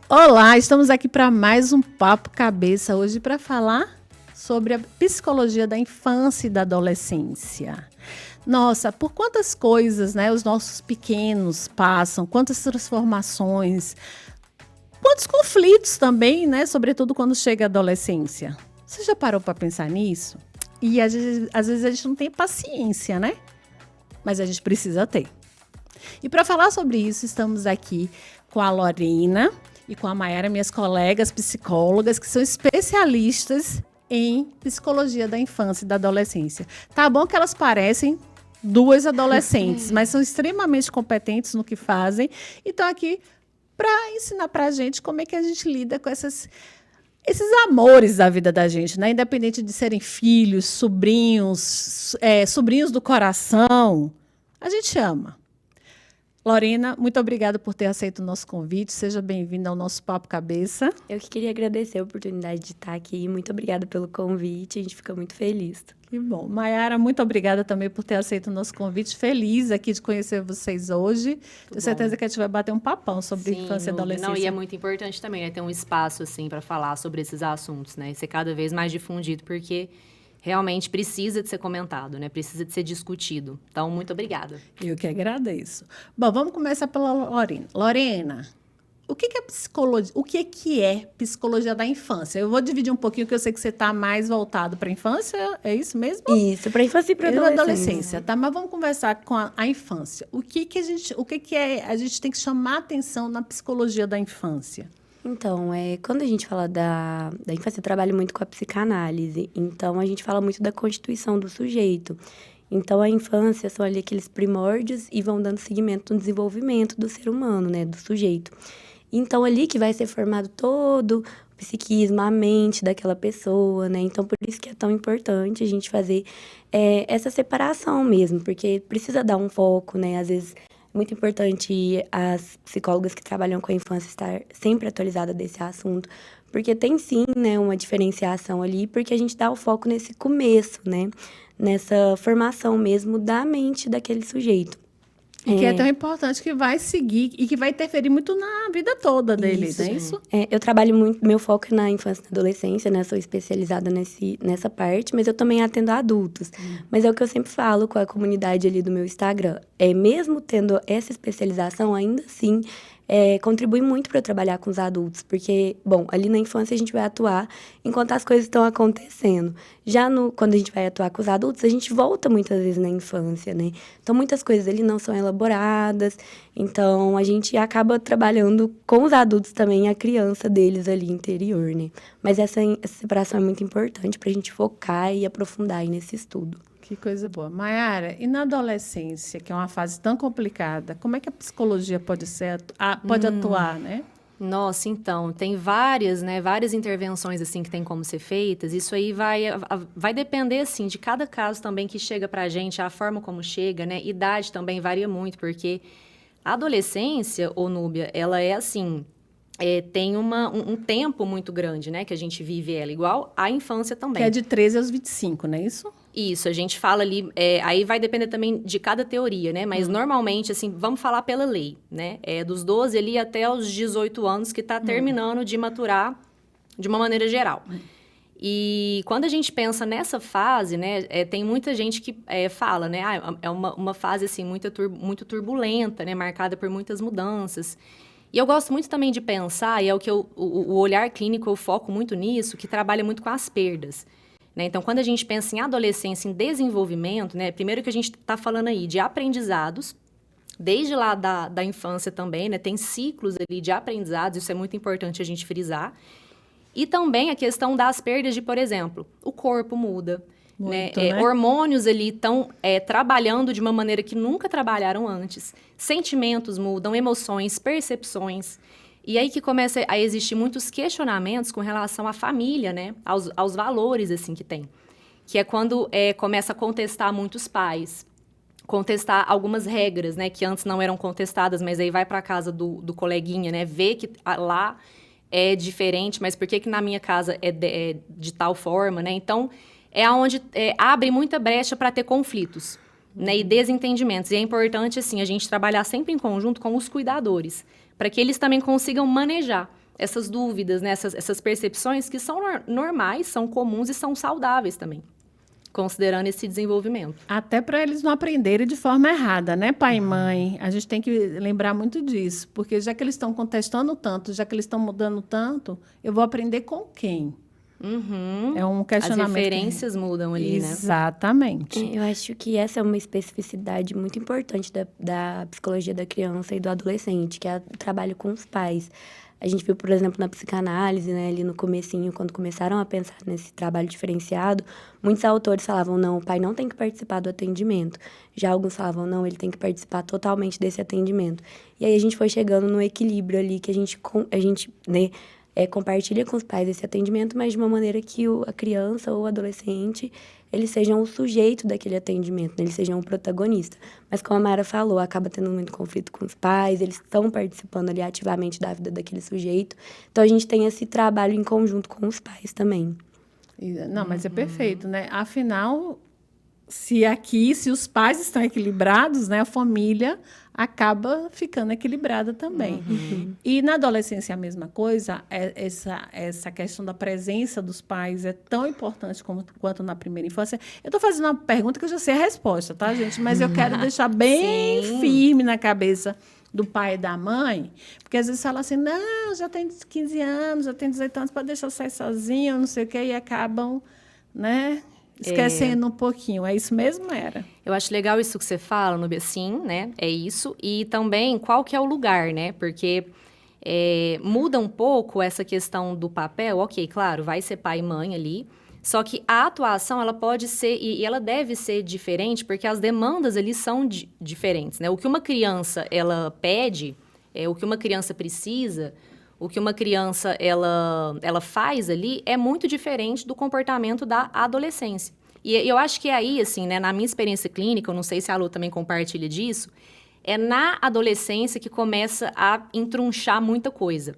Olá, estamos aqui para mais um Papo Cabeça hoje para falar sobre a psicologia da infância e da adolescência. Nossa, por quantas coisas, né, os nossos pequenos passam, quantas transformações, quantos conflitos também, né, sobretudo quando chega a adolescência. Você já parou para pensar nisso? E às vezes a gente não tem paciência, né? Mas a gente precisa ter. E para falar sobre isso, estamos aqui com a Lorena e com a Mayara, minhas colegas psicólogas, que são especialistas em psicologia da infância e da adolescência. Tá bom que elas parecem duas adolescentes, mas são extremamente competentes no que fazem e estão aqui para ensinar para a gente como é que a gente lida com esses amores da vida da gente, né? Independente de serem filhos, sobrinhos, sobrinhos do coração, a gente ama. Lorena, muito obrigada por ter aceito o nosso convite. Seja bem-vinda ao nosso Papo Cabeça. Eu que queria agradecer a oportunidade de estar aqui. Muito obrigada pelo convite. A gente fica muito feliz. Que bom. Mayara, muito obrigada também por ter aceito o nosso convite. Feliz aqui de conhecer vocês hoje. Tenho certeza que a gente vai bater um papão sobre infância e adolescência. Não, e é muito importante também, né, ter um espaço assim para falar sobre esses assuntos, né? E ser cada vez mais difundido, porque realmente precisa de ser comentado, né? Precisa de ser discutido. Então, muito obrigada. Eu que agradeço. Bom, vamos começar pela Lorena. Lorena, o que é psicologia? O que é psicologia da infância? Eu vou dividir um pouquinho, que eu sei que você está mais voltado para a infância, é isso mesmo? Isso, para a infância e para a adolescência. Tá? Mas vamos conversar com a infância. O que a gente tem que chamar a atenção na psicologia da infância? Então, quando a gente fala da infância, eu trabalho muito com a psicanálise. Então, a gente fala muito da constituição do sujeito. Então, a infância são ali aqueles primórdios e vão dando seguimento no desenvolvimento do ser humano, né, do sujeito. Então, ali que vai ser formado todo o psiquismo, a mente daquela pessoa, né? Então, por isso que é tão importante a gente fazer essa separação mesmo, porque precisa dar um foco, né? Às vezes, muito importante as psicólogas que trabalham com a infância estar sempre atualizada desse assunto, porque tem sim, né, uma diferenciação ali, porque a gente dá o foco nesse começo, né, nessa formação mesmo da mente daquele sujeito. E que é tão importante, que vai seguir e que vai interferir muito na vida toda deles, isso, não é isso? Eu trabalho muito, meu foco é na infância e na adolescência, né? Sou especializada nessa parte, mas eu também atendo adultos. Mas é o que eu sempre falo com a comunidade ali do meu Instagram. Mesmo tendo essa especialização, ainda assim, contribui muito para eu trabalhar com os adultos, porque, bom, ali na infância a gente vai atuar enquanto as coisas estão acontecendo. Já quando a gente vai atuar com os adultos, a gente volta muitas vezes na infância, né? Então, muitas coisas ali não são elaboradas, então a gente acaba trabalhando com os adultos também, a criança deles ali interior, né? Mas essa separação é muito importante para a gente focar e aprofundar aí nesse estudo. Que coisa boa. Mayara, e na adolescência, que é uma fase tão complicada, como é que a psicologia pode atuar, né? Nossa, então, tem várias intervenções, assim, que tem como ser feitas. Isso aí vai depender, assim, de cada caso também que chega pra gente, a forma como chega, né? Idade também varia muito, porque a adolescência, ô Núbia, ela é, assim, tem um tempo muito grande, né? Que a gente vive ela, igual a infância também. Que é de 13 aos 25, não é isso? Isso, a gente fala ali, aí vai depender também de cada teoria, né? Mas normalmente, assim, vamos falar pela lei, né? Dos 12 ali até os 18 anos que está terminando de maturar de uma maneira geral. E quando a gente pensa nessa fase, né? Tem muita gente que fala, né? É uma fase, assim, muito turbulenta, né? Marcada por muitas mudanças. E eu gosto muito também de pensar, e é o que o olhar clínico, eu foco muito nisso, que trabalha muito com as perdas. Né? Então, quando a gente pensa em adolescência, em desenvolvimento, né? Primeiro que a gente está falando aí de aprendizados, desde lá da infância também, né? Tem ciclos ali de aprendizados, isso é muito importante a gente frisar. E também a questão das perdas de, por exemplo, o corpo muda, muito, né? Né? Hormônios ali estão trabalhando de uma maneira que nunca trabalharam antes. Sentimentos mudam, emoções, percepções. E aí que começa a existir muitos questionamentos com relação à família, né? Aos valores, assim, que tem. Que é quando começa a contestar muitos pais, contestar algumas regras, né? Que antes não eram contestadas, mas aí vai para casa do coleguinha, né? Vê que lá é diferente, mas por que que na minha casa é de tal forma, né? Então, é onde abre muita brecha para ter conflitos, né? E desentendimentos. E é importante, assim, a gente trabalhar sempre em conjunto com os cuidadores, para que eles também consigam manejar essas dúvidas, né? Essas percepções que são normais, são comuns e são saudáveis também, considerando esse desenvolvimento. Até para eles não aprenderem de forma errada, né, pai e mãe? A gente tem que lembrar muito disso, porque já que eles estão contestando tanto, já que eles estão mudando tanto, eu vou aprender com quem? É um questionamento. As referências mudam ali, né? Exatamente. Eu acho que essa é uma especificidade muito importante da psicologia da criança e do adolescente, que é o trabalho com os pais. A gente viu, por exemplo, na psicanálise, né, ali no comecinho, quando começaram a pensar nesse trabalho diferenciado, muitos autores falavam, não, o pai não tem que participar do atendimento. Já alguns falavam, não, ele tem que participar totalmente desse atendimento. E aí a gente foi chegando no equilíbrio ali, que a gente né, compartilha com os pais esse atendimento, mas de uma maneira que a criança ou o adolescente, eles sejam o sujeito daquele atendimento, né? Eles sejam o protagonista. Mas como a Mara falou, acaba tendo muito conflito com os pais, eles estão participando ali ativamente da vida daquele sujeito. Então, a gente tem esse trabalho em conjunto com os pais também. Não, mas é perfeito, né? Afinal, se os pais estão equilibrados, né, a família acaba ficando equilibrada também. E na adolescência a mesma coisa, essa questão da presença dos pais é tão importante quanto na primeira infância. Eu estou fazendo uma pergunta que eu já sei a resposta, tá, gente? Mas eu quero deixar bem firme na cabeça do pai e da mãe, porque às vezes fala assim, não, já tem 15 anos, já tem 18 anos, pode deixar eu sair sozinho, não sei o quê, e acabam, né, esquecendo um pouquinho. É isso mesmo, Era? Eu acho legal isso que você fala, Núbia. Sim, né? É isso. E também, qual que é o lugar, né? Porque muda um pouco essa questão do papel. Ok, claro, vai ser pai e mãe ali. Só que a atuação, ela pode ser, e ela deve ser diferente, porque as demandas ali são diferentes, né? O que uma criança, ela pede, o que uma criança precisa, o que uma criança, ela faz ali, é muito diferente do comportamento da adolescência. E eu acho que é aí, assim, né, na minha experiência clínica, eu não sei se a Lu também compartilha disso, é na adolescência que começa a entrunchar muita coisa.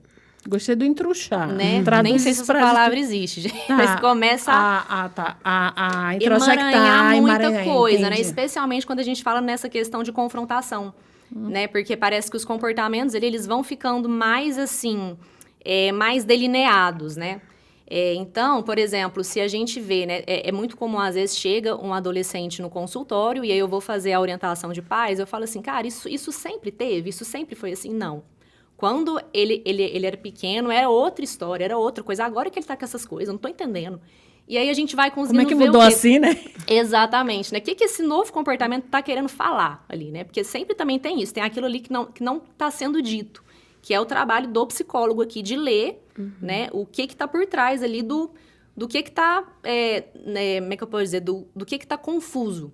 Gostei do entruchar. Né? Nem sei se essa palavra existe, gente. Tá. Mas começa a introjectar, muita coisa, entendi. né? Especialmente quando a gente fala nessa questão de confrontação, né? Porque parece que os comportamentos eles vão ficando mais, assim, mais delineados, né? Então, por exemplo, se a gente vê, né? É muito comum, às vezes, chega um adolescente no consultório e aí eu vou fazer a orientação de pais, eu falo assim, cara, isso sempre teve? Isso sempre foi assim? Não. Quando ele era pequeno, era outra história, era outra coisa. Agora que ele tá com essas coisas, eu não tô entendendo. E aí a gente vai conseguindo ver Como é que mudou assim, né? Exatamente, né? O que esse novo comportamento tá querendo falar ali, né? Porque sempre também tem isso, tem aquilo ali que não tá sendo dito, que é o trabalho do psicólogo aqui, de ler, né? O que tá por trás ali do que tá, né? Como é que eu posso dizer? Do que tá confuso.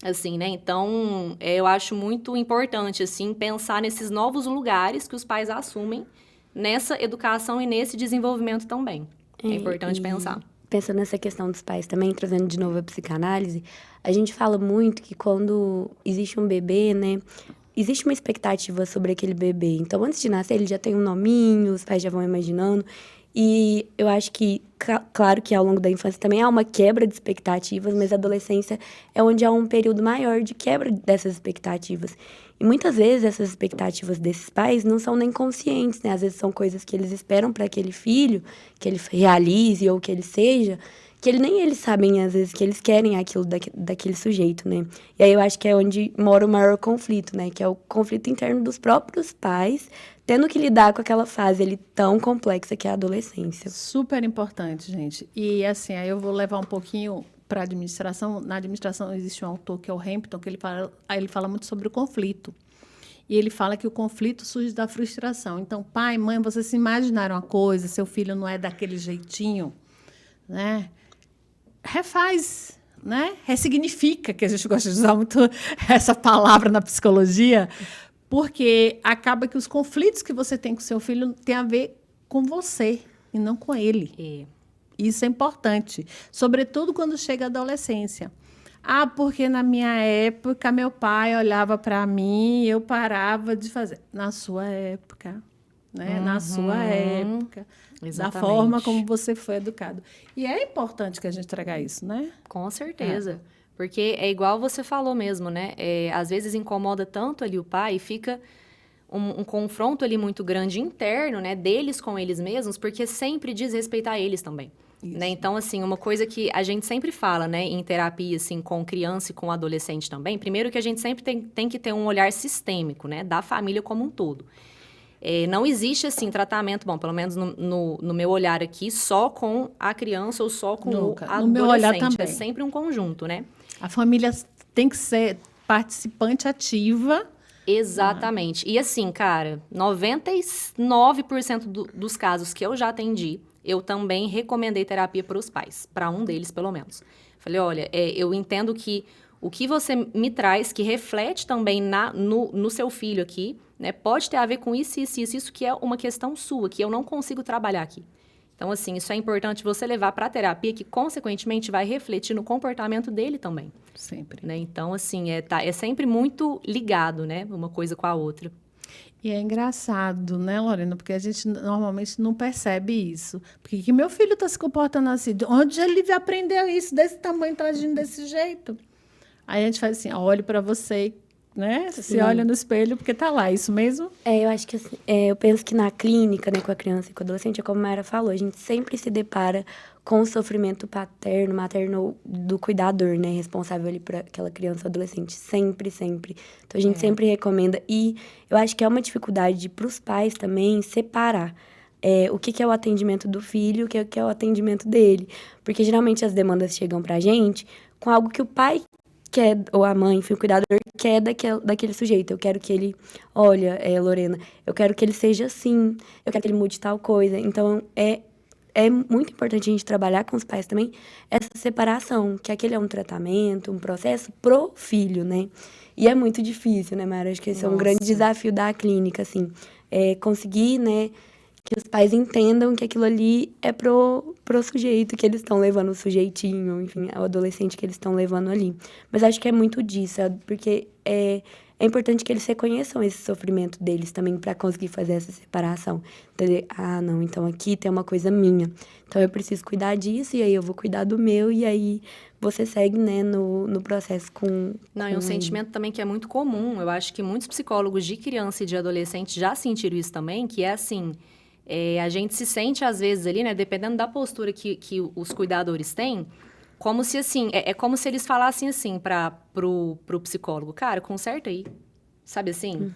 Assim, né? Então, eu acho muito importante, assim, pensar nesses novos lugares que os pais assumem nessa educação e nesse desenvolvimento também. É importante pensar. Pensando nessa questão dos pais também, trazendo de novo a psicanálise, a gente fala muito que quando existe um bebê, né, existe uma expectativa sobre aquele bebê. Então, antes de nascer, ele já tem um nominho, os pais já vão imaginando. E eu acho que, claro que ao longo da infância também há uma quebra de expectativas, mas a adolescência é onde há um período maior de quebra dessas expectativas. E muitas vezes essas expectativas desses pais não são nem conscientes, né? Às vezes são coisas que eles esperam para aquele filho, que ele realize ou que ele seja, que nem eles sabem, às vezes, que eles querem aquilo daquele sujeito, né? E aí eu acho que é onde mora o maior conflito, né? Que é o conflito interno dos próprios pais, tendo que lidar com aquela fase ali tão complexa que é a adolescência. Super importante, gente. E assim, aí eu vou levar um pouquinho para a administração. Na administração existe um autor que é o Hampton, que ele fala muito sobre o conflito. E ele fala que o conflito surge da frustração. Então, pai, mãe, vocês se imaginaram uma coisa, seu filho não é daquele jeitinho, né? Refaz, né? Ressignifica, que a gente gosta de usar muito essa palavra na psicologia, porque acaba que os conflitos que você tem com seu filho têm a ver com você e não com ele. Isso é importante, sobretudo quando chega a adolescência. Ah, porque na minha época meu pai olhava para mim e eu parava de fazer. Na sua época, né? Na sua época, da Exatamente. forma como você foi educado. E é importante que a gente traga isso, né? Com certeza. Porque é igual você falou mesmo, né? Às vezes incomoda tanto ali o pai e fica um confronto ali muito grande interno, né? Deles com eles mesmos, porque sempre diz respeito a eles também. Né? Então, assim, uma coisa que a gente sempre fala, né? Em terapia, assim, com criança e com adolescente também. Primeiro que a gente sempre tem que ter um olhar sistêmico, né? Da família como um todo. Não existe, assim, tratamento, bom, pelo menos no meu olhar aqui, só com a criança ou só com Nunca. o No meu olhar adolescente. também. É sempre um conjunto, né? A família tem que ser participante ativa. Exatamente. E assim, cara, 99% dos casos que eu já atendi, eu também recomendei terapia para os pais, para um deles, pelo menos. Falei, olha, eu entendo que o que você me traz, que reflete também no seu filho aqui, né, pode ter a ver com isso que é uma questão sua, que eu não consigo trabalhar aqui. Então, assim, isso é importante você levar para a terapia, que, consequentemente, vai refletir no comportamento dele também. Sempre. Né? Então, assim, é sempre muito ligado, né? Uma coisa com a outra. E é engraçado, né, Lorena? Porque a gente normalmente não percebe isso. Porque que meu filho está se comportando assim? De onde ele aprendeu isso? Desse tamanho, está agindo desse jeito? Aí a gente faz assim, olhe para você, né? Se olha no espelho, porque tá lá, isso mesmo? Eu acho que assim, eu penso que na clínica, né, com a criança e com o adolescente, é como a Mayra falou, a gente sempre se depara com o sofrimento paterno, materno do cuidador, né, responsável ali por aquela criança ou adolescente, sempre, sempre. Então a gente sempre recomenda, e eu acho que é uma dificuldade para os pais também separar o que é o atendimento do filho, o que é o atendimento dele. Porque geralmente as demandas chegam pra gente com algo que o pai quer, ou a mãe, enfim, o cuidador quer daquele sujeito. Eu quero que ele, olha, Lorena, eu quero que ele seja assim, eu quero que ele mude tal coisa. Então, é muito importante a gente trabalhar com os pais também essa separação, que aquele é um tratamento, um processo pro filho, né? E é muito difícil, né, Mara? Acho que esse é um grande desafio da clínica, assim, conseguir, né, que os pais entendam que aquilo ali é pro sujeito que eles estão levando, o sujeitinho, enfim, o adolescente que eles estão levando ali. Mas acho que é muito disso, sabe? Porque é importante que eles reconheçam esse sofrimento deles também para conseguir fazer essa separação. Entender? Ah, não, então aqui tem uma coisa minha. Então eu preciso cuidar disso e aí eu vou cuidar do meu e aí você segue, né, no processo com... Não, e um sentimento também que é muito comum. Eu acho que muitos psicólogos de criança e de adolescente já sentiram isso também, que é assim... a gente se sente, às vezes, ali, né? Dependendo da postura que os cuidadores têm, como se, assim... É como se eles falassem, assim, pro psicólogo. Cara, conserta aí. Sabe assim?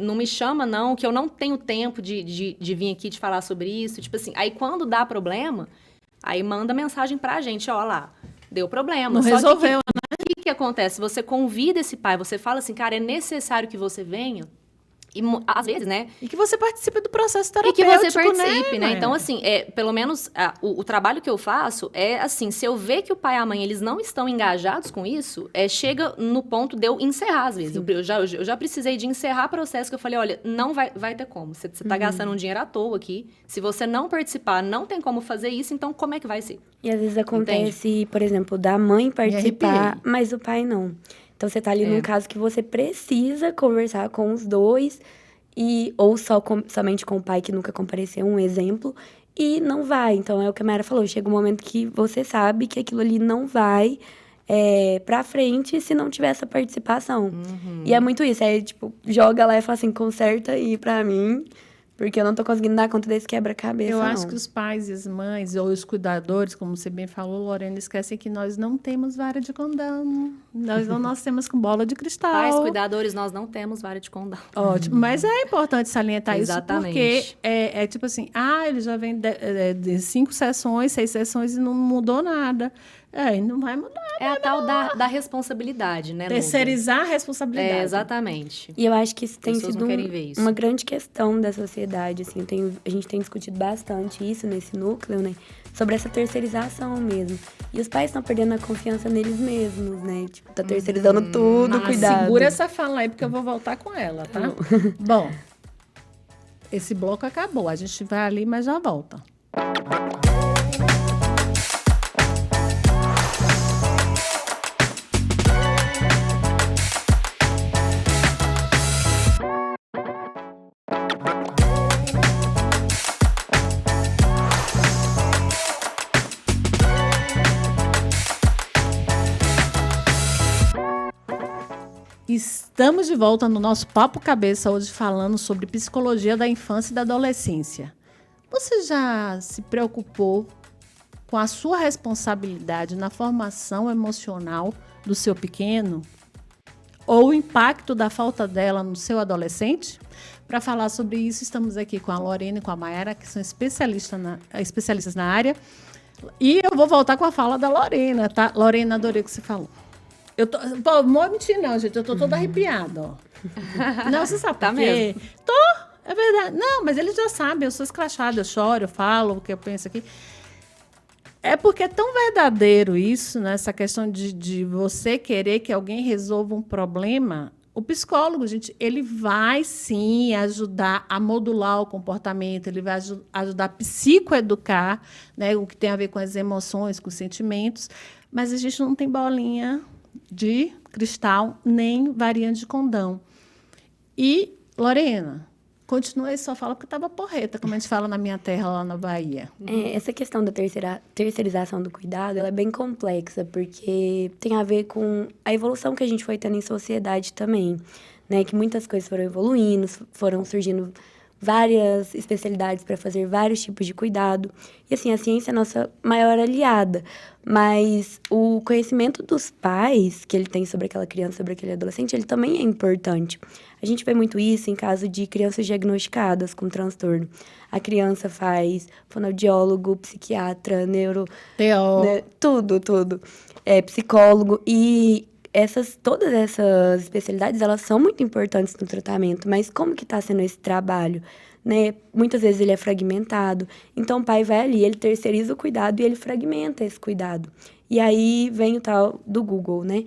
Não me chama, não, que eu não tenho tempo de vir aqui te falar sobre isso. Tipo assim, aí quando dá problema, aí manda mensagem pra gente, ó lá, deu problema. Não Só resolveu, né? O que acontece? Você convida esse pai, você fala assim, cara, é necessário que você venha. E às vezes, né? E que você participe do processo E terapêutico, que você participe, né? Maia? Então, assim, pelo menos o trabalho que eu faço é assim, se eu ver que o pai e a mãe, eles não estão engajados com isso, chega no ponto de eu encerrar, às vezes. Eu já precisei de encerrar processo que eu falei, olha, não vai ter como. Você tá gastando um dinheiro à toa aqui. Se você não participar, não tem como fazer isso, então como é que vai ser? E às vezes acontece, por exemplo, da mãe participar, mas o pai não. Então, você tá ali num caso que você precisa conversar com os dois, ou somente com o pai que nunca compareceu, um exemplo, e não vai. Então, é o que a Mayra falou, chega um momento que você sabe que aquilo ali não vai pra frente se não tiver essa participação. E é muito isso, tipo, joga lá e fala assim, conserta aí pra mim, porque eu não tô conseguindo dar conta desse quebra-cabeça, Eu acho que os pais e as mães, ou os cuidadores, como você bem falou, Lorena, esquecem que nós não temos vara de condão. Nós temos com bola de cristal. Pais, cuidadores, nós não temos vara de condão. Ótimo. Mas é importante salientar Exatamente. isso, porque é tipo assim, ele já vem de 5 sessões, 6 sessões e não mudou nada. Não vai mudar. É a tal da responsabilidade, né, Luda? Terceirizar a responsabilidade. Exatamente. E eu acho que isso tem Pessoas sido não querem ver isso. uma grande questão da sociedade, assim, a gente tem discutido bastante isso nesse núcleo, né, sobre essa terceirização mesmo. E os pais estão perdendo a confiança neles mesmos, né, tipo, tá terceirizando tudo, cuidado. Segura essa fala aí, porque eu vou voltar com ela, tá? Bom, esse bloco acabou, a gente vai ali, mas já volta. Estamos de volta no nosso Papo Cabeça hoje falando sobre psicologia da infância e da adolescência. Você já se preocupou com a sua responsabilidade na formação emocional do seu pequeno? Ou o impacto da falta dela no seu adolescente? Para falar sobre isso, estamos aqui com a Lorena e com a Mayara, que são especialistas na área. E eu vou voltar com a fala da Lorena, tá? Lorena, adorei o que você falou. Não vou mentir, não, gente. Eu tô toda arrepiada, ó. Não, você sabe Tá por quê? mesmo. É verdade. Não, mas eles já sabem. Eu sou escrachada, eu choro, eu falo o que eu penso aqui. É porque é tão verdadeiro isso, né? Essa questão de você querer que alguém resolva um problema. O psicólogo, gente, ele vai, sim, ajudar a modular o comportamento, ele vai ajudar a psicoeducar, né? O que tem a ver com as emoções, com os sentimentos. Mas a gente não tem bolinha de cristal, nem varinha de condão. E, Lorena, continua aí só fala porque estava porreta, como a gente fala na minha terra, lá na Bahia. Essa questão da terceirização do cuidado, ela é bem complexa, porque tem a ver com a evolução que a gente foi tendo em sociedade também, né? Que muitas coisas foram evoluindo, foram surgindo várias especialidades para fazer vários tipos de cuidado. E, assim, a ciência é a nossa maior aliada. Mas o conhecimento dos pais que ele tem sobre aquela criança, sobre aquele adolescente, ele também é importante. A gente vê muito isso em caso de crianças diagnosticadas com transtorno. A criança faz fonoaudiólogo, psiquiatra, né, tudo. Psicólogo. E todas essas especialidades, elas são muito importantes no tratamento, mas como que está sendo esse trabalho, né? Muitas vezes ele é fragmentado, então o pai vai ali, ele terceiriza o cuidado e ele fragmenta esse cuidado. E aí vem o tal do Google, né?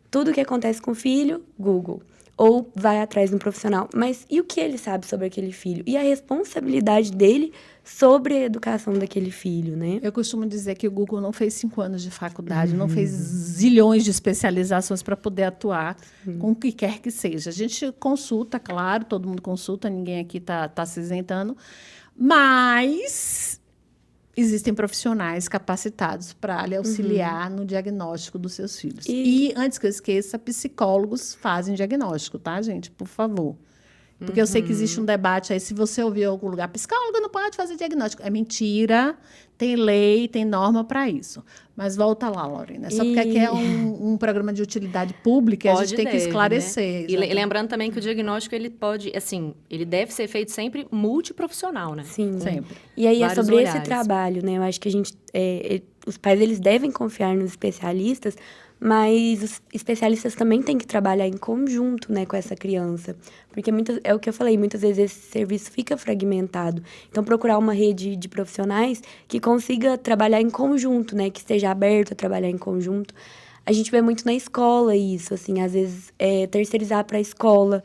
Tudo que acontece com o filho, Google. Ou vai atrás de um profissional. Mas e o que ele sabe sobre aquele filho? E a responsabilidade dele sobre a educação daquele filho, né? Eu costumo dizer que o Google não fez 5 anos de faculdade, não fez zilhões de especializações para poder atuar com o que quer que seja. A gente consulta, claro, todo mundo consulta, ninguém aqui tá se isentando, mas existem profissionais capacitados para lhe auxiliar no diagnóstico dos seus filhos. E, antes que eu esqueça, psicólogos fazem diagnóstico, tá, gente? Por favor. Porque eu sei que existe um debate aí, se você ouvir em algum lugar, psicólogo não pode fazer diagnóstico. É mentira, tem lei, tem norma para isso. Mas volta lá, Lorena. Só porque aqui é um programa de utilidade pública, a gente tem que esclarecer. Né? E lembrando também que o diagnóstico, ele pode, assim, ele deve ser feito sempre multiprofissional, né? Sim. Sempre. E aí Vários é sobre olhares. esse trabalho, né? Eu acho que a gente, os pais, eles devem confiar nos especialistas, mas os especialistas também têm que trabalhar em conjunto, né, com essa criança. Porque é o que eu falei, muitas vezes esse serviço fica fragmentado. Então, procurar uma rede de profissionais que consiga trabalhar em conjunto, né, que esteja aberto a trabalhar em conjunto. A gente vê muito na escola isso, assim, às vezes terceirizar para a escola.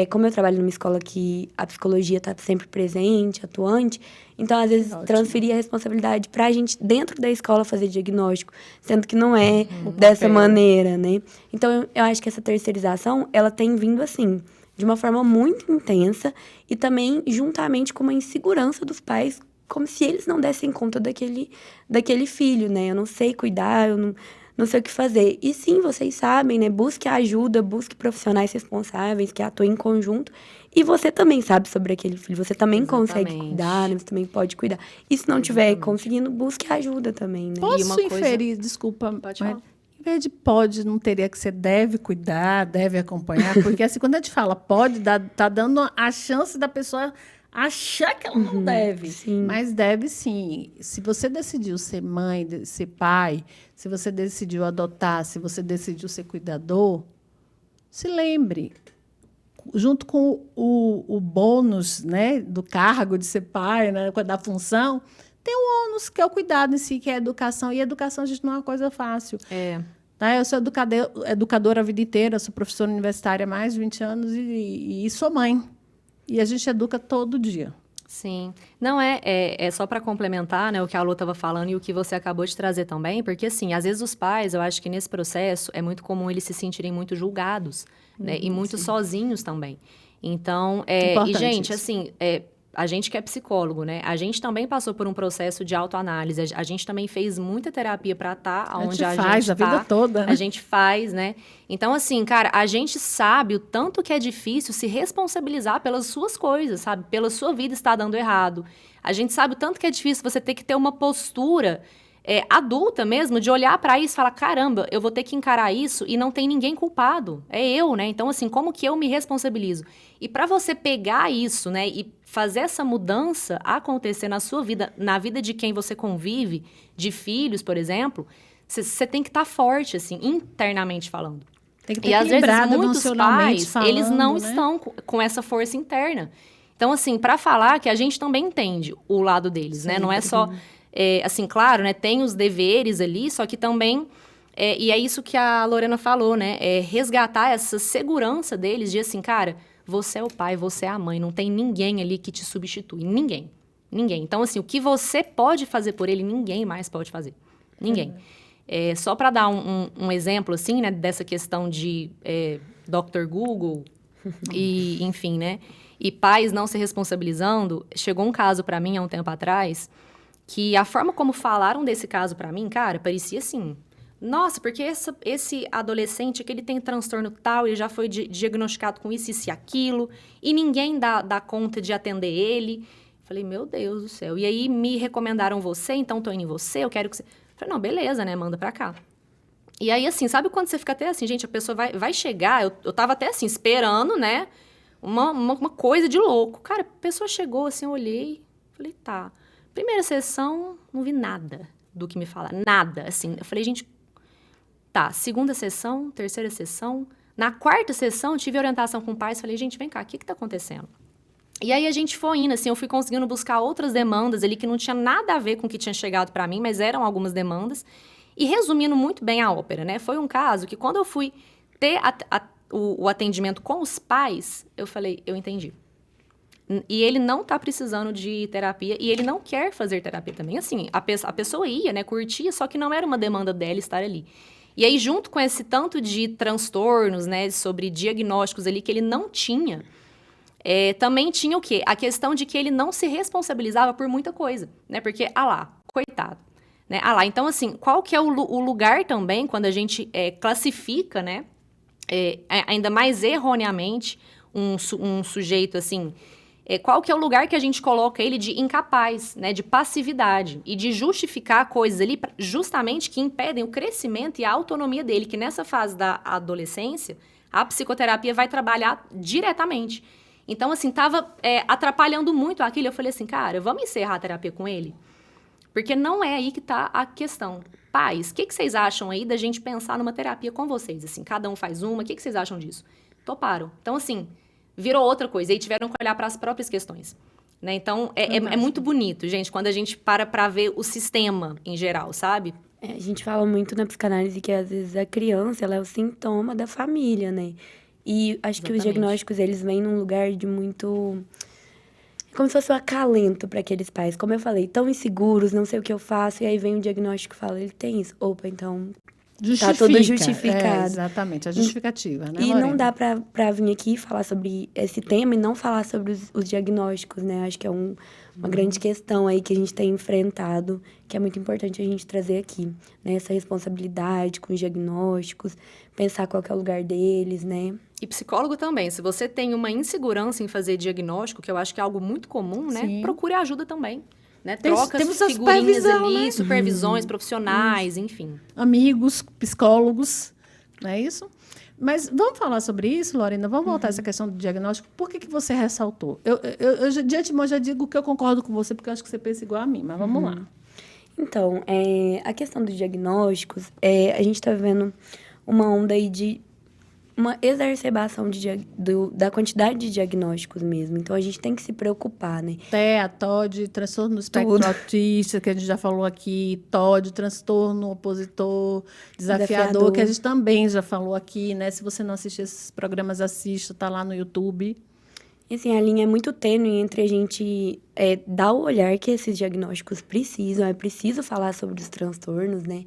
Como eu trabalho numa escola que a psicologia está sempre presente, atuante, então, às vezes, transferir a responsabilidade para a gente, dentro da escola, fazer diagnóstico, sendo que não é dessa maneira, né? Então, eu acho que essa terceirização, ela tem vindo, assim, de uma forma muito intensa e também juntamente com uma insegurança dos pais, como se eles não dessem conta daquele filho, né? Eu não sei cuidar, eu não sei o que fazer. E sim, vocês sabem, né? Busque ajuda, busque profissionais responsáveis que atuem em conjunto. E você também sabe sobre aquele filho. Você também consegue cuidar, né? Você também pode cuidar. E se não estiver conseguindo, busque ajuda também, né? Posso inferir, desculpa, Pode falar. Em vez de pode, não teria que ser deve cuidar, deve acompanhar, porque assim, quando a gente fala pode, tá dando a chance da pessoa achar que ela não deve, sim. Mas deve sim. Se você decidiu ser mãe, ser pai, se você decidiu adotar, se você decidiu ser cuidador, se lembre, junto com o bônus, né, do cargo de ser pai, né, da função, tem o ônus, que é o cuidado em si, que é a educação. E a educação, gente, não é uma coisa fácil. Tá? Eu sou educadora a vida inteira, sou professora universitária há mais de 20 anos e sou mãe. E a gente educa todo dia. Sim. Não, é só para complementar, né, o que a Lu estava falando e o que você acabou de trazer também, porque, assim, às vezes os pais, eu acho que nesse processo é muito comum eles se sentirem muito julgados, né, e muito sozinhos também. Então, e, gente, isso. assim, a gente que é psicólogo, né? A gente também passou por um processo de autoanálise. A gente também fez muita terapia para estar onde a gente faz a vida toda, né? A gente faz, né? Então, assim, cara, a gente sabe o tanto que é difícil se responsabilizar pelas suas coisas, sabe? Pela sua vida estar dando errado. A gente sabe o tanto que é difícil você ter que ter uma postura adulta mesmo, de olhar para isso e falar, caramba, eu vou ter que encarar isso e não tem ninguém culpado, é eu, né? Então, assim, como que eu me responsabilizo? E para você pegar isso, né, e fazer essa mudança acontecer na sua vida, na vida de quem você convive, de filhos, por exemplo, você tem que estar forte, assim, internamente falando. Tem que ter e às vezes muitos pais, falando, eles não né? estão com essa força interna. Então, assim, para falar que a gente também entende o lado deles, Sim, né? Não é só... assim, claro, né, tem os deveres ali, só que também, e é isso que a Lorena falou, né, resgatar essa segurança deles de assim, cara, você é o pai, você é a mãe, não tem ninguém ali que te substitui, ninguém. Então, assim, o que você pode fazer por ele, ninguém mais pode fazer, ninguém. Só para dar um exemplo, assim, né, dessa questão de Dr. Google e, enfim, né, e pais não se responsabilizando, chegou um caso para mim há um tempo atrás, que a forma como falaram desse caso pra mim, cara, parecia assim... Nossa, porque esse adolescente que ele tem transtorno tal, ele já foi diagnosticado com isso e aquilo, e ninguém dá conta de atender ele. Falei, meu Deus do céu. E aí me recomendaram você, então tô indo em você, eu quero que você... Falei, não, beleza, né, manda pra cá. E aí, assim, sabe quando você fica até assim, gente, a pessoa vai chegar, eu tava até assim, esperando, né, uma coisa de louco. Cara, a pessoa chegou assim, eu olhei, falei, tá... Primeira sessão, não vi nada do que me falaram. Nada, assim. Eu falei, gente, tá. Segunda sessão, terceira sessão. Na quarta sessão, tive orientação com pais. Falei, gente, vem cá, o que tá acontecendo? E aí, a gente foi indo, assim, eu fui conseguindo buscar outras demandas ali que não tinha nada a ver com o que tinha chegado pra mim, mas eram algumas demandas. E resumindo muito bem a ópera, né? Foi um caso que quando eu fui ter o atendimento com os pais, eu falei, eu entendi. E ele não tá precisando de terapia e ele não quer fazer terapia também. Assim, a pessoa ia, né, curtia, só que não era uma demanda dela estar ali. E aí, junto com esse tanto de transtornos, né, sobre diagnósticos ali que ele não tinha, também tinha o quê? A questão de que ele não se responsabilizava por muita coisa, né? Porque, coitado. Né? Então, assim, qual que é o lugar também, quando a gente classifica, né, ainda mais erroneamente, um sujeito, assim... qual que é o lugar que a gente coloca ele de incapaz, né, de passividade e de justificar coisas ali justamente que impedem o crescimento e a autonomia dele, que nessa fase da adolescência, a psicoterapia vai trabalhar diretamente. Então, assim, tava atrapalhando muito aquilo. Eu falei assim, cara, vamos encerrar a terapia com ele? Porque não é aí que tá a questão. Pais, o que vocês acham aí da gente pensar numa terapia com vocês? Assim, cada um faz uma, o que vocês acham disso? Toparam. Então, assim... virou outra coisa, e aí tiveram que olhar para as próprias questões. Né? Então, é muito bonito, gente, quando a gente para ver o sistema em geral, sabe? A gente fala muito na psicanálise que, às vezes, a criança, ela é o sintoma da família, né? E acho que os diagnósticos, eles vêm num lugar de muito... como se fosse um acalento para aqueles pais. Como eu falei, tão inseguros, não sei o que eu faço, e aí vem um diagnóstico e fala, ele tem isso. Opa, então... Justifica. Tá tudo justificado. Exatamente, a justificativa, né, E Lorena? não dá pra vir aqui falar sobre esse tema e não falar sobre os diagnósticos, né? Acho que é uma grande questão aí que a gente tem enfrentado, que é muito importante a gente trazer aqui, né? Essa responsabilidade com os diagnósticos, pensar qual que é o lugar deles, né? E psicólogo também. Se você tem uma insegurança em fazer diagnóstico, que eu acho que é algo muito comum, né? Sim. Procure ajuda também. Né? Temos Trocas, a figurinhas supervisão, ali, né? supervisões profissionais, enfim. Amigos, psicólogos, não é isso? Mas vamos falar sobre isso, Lorena? Vamos voltar a essa questão do diagnóstico. Por que você ressaltou? Eu de antemão já digo que eu concordo com você, porque eu acho que você pensa igual a mim, mas vamos lá. Então, a questão dos diagnósticos, a gente está vivendo uma onda aí de uma exacerbação da quantidade de diagnósticos mesmo. Então, a gente tem que se preocupar, né? TEA, TOD, transtorno do espectro autista, que a gente já falou aqui, TOD, transtorno opositor, desafiador, que a gente também já falou aqui, né? Se você não assistir esses programas, assista, tá lá no YouTube. E, assim, a linha é muito tênue entre a gente dar o olhar que esses diagnósticos precisam, é preciso falar sobre os transtornos, né?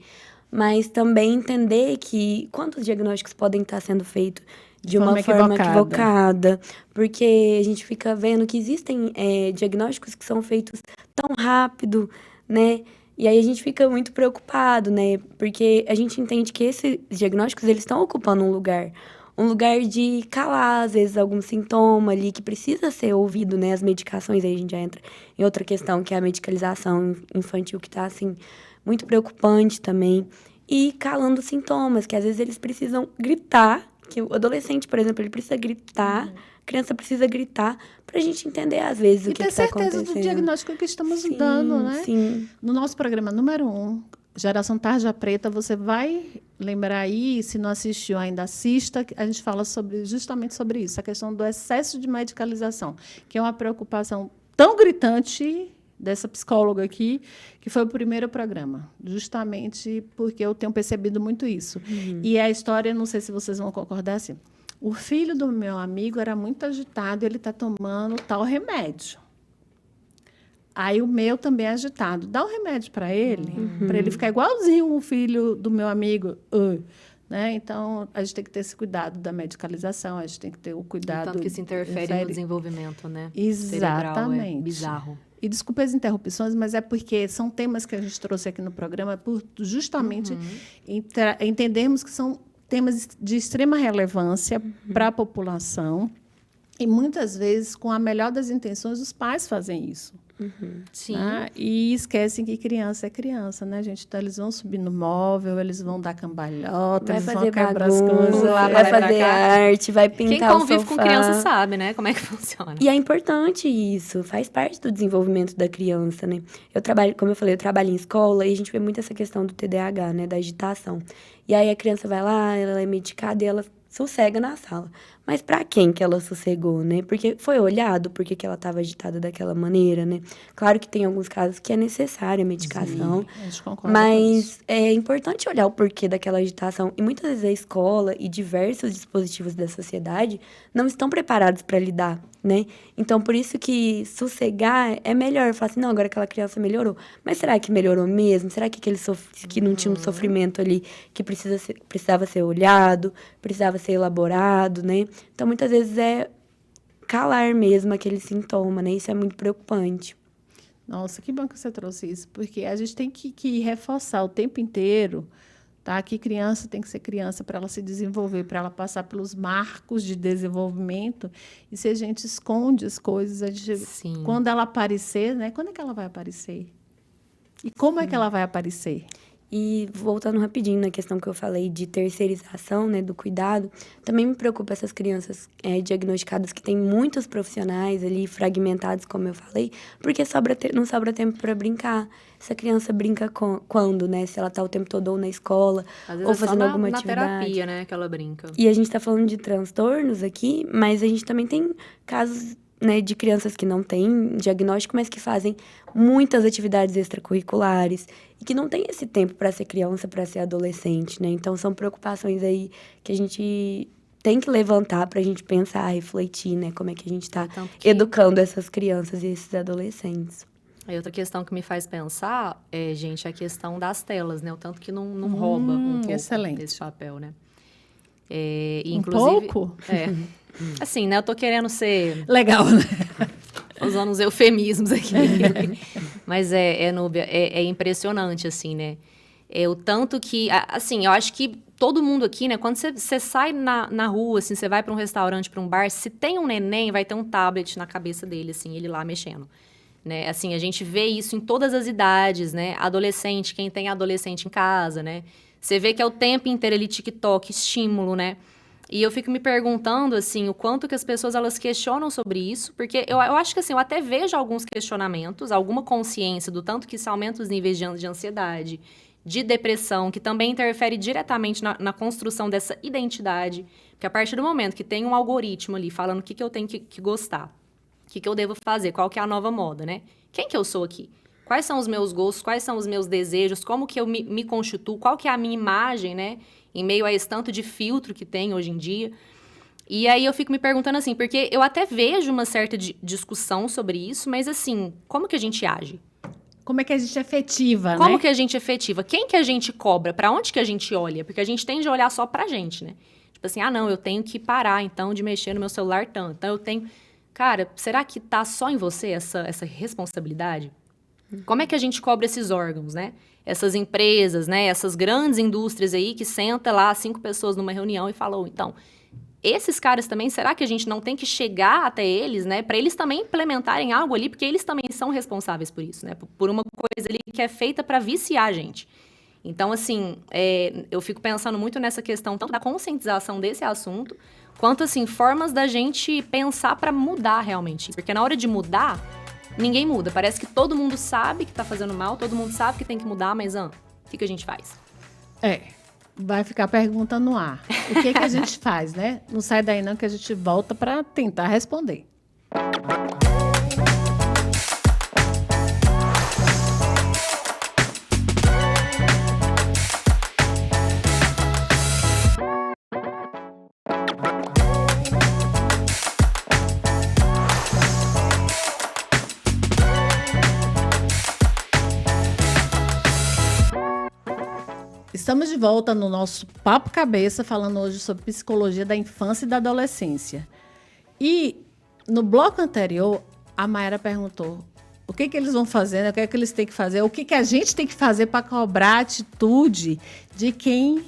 Mas também entender que quantos diagnósticos podem estar sendo feitos de uma forma equivocada. Porque a gente fica vendo que existem diagnósticos que são feitos tão rápido, né? E aí a gente fica muito preocupado, né? Porque a gente entende que esses diagnósticos, eles estão ocupando um lugar de calar, às vezes, algum sintoma ali que precisa ser ouvido, né? As medicações, aí a gente já entra em outra questão, que é a medicalização infantil, que tá, assim, muito preocupante também. E calando sintomas, que às vezes eles precisam gritar, que o adolescente, por exemplo, ele precisa gritar, a criança precisa gritar, pra gente entender, às vezes, o que tá acontecendo. E ter certeza do diagnóstico que estamos dando, né? Sim. No nosso programa número 1, Geração Tarja Preta, você vai lembrar aí, se não assistiu ainda, assista, a gente fala justamente sobre isso, a questão do excesso de medicalização, que é uma preocupação tão gritante dessa psicóloga aqui, que foi o primeiro programa, justamente porque eu tenho percebido muito isso. E a história, não sei se vocês vão concordar, assim, o filho do meu amigo era muito agitado, ele está tomando tal remédio. Aí o meu também é agitado. Dá um remédio para ele ficar igualzinho o filho do meu amigo. Né? Então, a gente tem que ter esse cuidado da medicalização, a gente tem que ter o cuidado... Tanto que isso interfere no desenvolvimento, né? Exatamente. Cerebral, bizarro. E desculpe as interrupções, mas é porque são temas que a gente trouxe aqui no programa por justamente entendermos que são temas de extrema relevância para a população e, muitas vezes, com a melhor das intenções, os pais fazem isso. Sim. Né? E esquecem que criança é criança, né, gente? Então, eles vão subir no móvel, eles vão dar cambalhota, Vai eles fazer vão quebrar as bagunça, coisas lá, vai fazer arte, vai pintar Quem convive o sofá. com criança sabe, né? Como é que funciona. E é importante isso, faz parte do desenvolvimento da criança, né? Eu trabalho, como eu falei, eu trabalho em escola e a gente vê muito essa questão do TDAH, né? Da agitação. E aí a criança vai lá, ela é medicada e ela sossega na sala. Mas para quem que ela sossegou, né? Porque foi olhado por que ela estava agitada daquela maneira, né? Claro que tem alguns casos que é necessária a medicação, sim, a gente concorda com isso. mas é importante olhar o porquê daquela agitação. E muitas vezes a escola e diversos dispositivos da sociedade não estão preparados para lidar, né? Então, por isso que sossegar é melhor. Falar assim, não, agora aquela criança melhorou. Mas será que melhorou mesmo? Será que que não tinha um sofrimento ali que precisava ser olhado, precisava ser elaborado, né? Então, muitas vezes é calar mesmo aquele sintoma, né? Isso é muito preocupante. Nossa, que bom que você trouxe isso, porque a gente tem que reforçar o tempo inteiro, tá? Que criança tem que ser criança para ela se desenvolver, para ela passar pelos marcos de desenvolvimento. E se a gente esconde as coisas, Sim. Quando ela aparecer, né? Quando é que ela vai aparecer? E como é que ela vai aparecer? E voltando rapidinho na questão que eu falei de terceirização, né, do cuidado, também me preocupa essas crianças diagnosticadas que têm muitos profissionais ali fragmentados, como eu falei, porque não sobra tempo para brincar. Essa criança brinca quando, né? Se ela tá o tempo todo ou na escola, às vezes ou é fazendo só alguma na atividade. terapia, né, que ela brinca. E a gente tá falando de transtornos aqui, mas a gente também tem casos, né, de crianças que não têm diagnóstico, mas que fazem muitas atividades extracurriculares e que não têm esse tempo para ser criança, para ser adolescente, né? Então, são preocupações aí que a gente tem que levantar para a gente pensar, refletir, né? Como é que a gente está educando essas crianças e esses adolescentes. Aí outra questão que me faz pensar gente, a questão das telas, né? O tanto que não rouba um pouco desse papel, né? Inclusive, pouco? Assim, né? Eu tô querendo ser... Legal, né? Usando os eufemismos aqui. Mas Núbia, é impressionante, assim, né? O tanto que... Assim, eu acho que todo mundo aqui, né? Quando você sai na rua, assim, você vai para um restaurante, para um bar, se tem um neném, vai ter um tablet na cabeça dele, assim, ele lá mexendo. Né? Assim, a gente vê isso em todas as idades, né? Adolescente, quem tem adolescente em casa, né? Você vê que é o tempo inteiro ali TikTok, estímulo, né? E eu fico me perguntando, assim, o quanto que as pessoas, elas questionam sobre isso, porque eu acho que, assim, eu até vejo alguns questionamentos, alguma consciência do tanto que isso aumenta os níveis de ansiedade, de depressão, que também interfere diretamente na construção dessa identidade, porque a partir do momento que tem um algoritmo ali falando o que eu tenho que gostar, o que eu devo fazer, qual que é a nova moda, né? Quem que eu sou aqui? Quais são os meus gostos, quais são os meus desejos, como que eu me constituo, qual que é a minha imagem, né? Em meio a esse tanto de filtro que tem hoje em dia. E aí eu fico me perguntando assim, porque eu até vejo uma certa discussão sobre isso, mas assim, como que a gente age? Como é que a gente é efetiva, né? Como que a gente é efetiva? Quem que a gente cobra? Pra onde que a gente olha? Porque a gente tende a olhar só pra gente, né? Tipo assim, não, eu tenho que parar, então, de mexer no meu celular tanto. Então, eu tenho... Cara, será que tá só em você essa responsabilidade? Como é que a gente cobra esses órgãos, né? Essas empresas, né? Essas grandes indústrias aí que senta lá 5 pessoas numa reunião e falam, então, esses caras também, será que a gente não tem que chegar até eles, né? Para eles também implementarem algo ali, porque eles também são responsáveis por isso, né? Por uma coisa ali que é feita para viciar a gente. Então, assim, eu fico pensando muito nessa questão tanto da conscientização desse assunto, quanto, assim, formas da gente pensar para mudar realmente. Porque na hora de mudar, ninguém muda. Parece que todo mundo sabe que tá fazendo mal, todo mundo sabe que tem que mudar, mas o que a gente faz? Vai ficar a pergunta no ar. O que a gente faz, né? Não sai daí não, que a gente volta para tentar responder. Estamos de volta no nosso Papo Cabeça, falando hoje sobre psicologia da infância e da adolescência. E no bloco anterior, a Mayara perguntou o que eles vão fazer, né? O que é que eles têm que fazer, o que a gente tem que fazer para cobrar a atitude de quem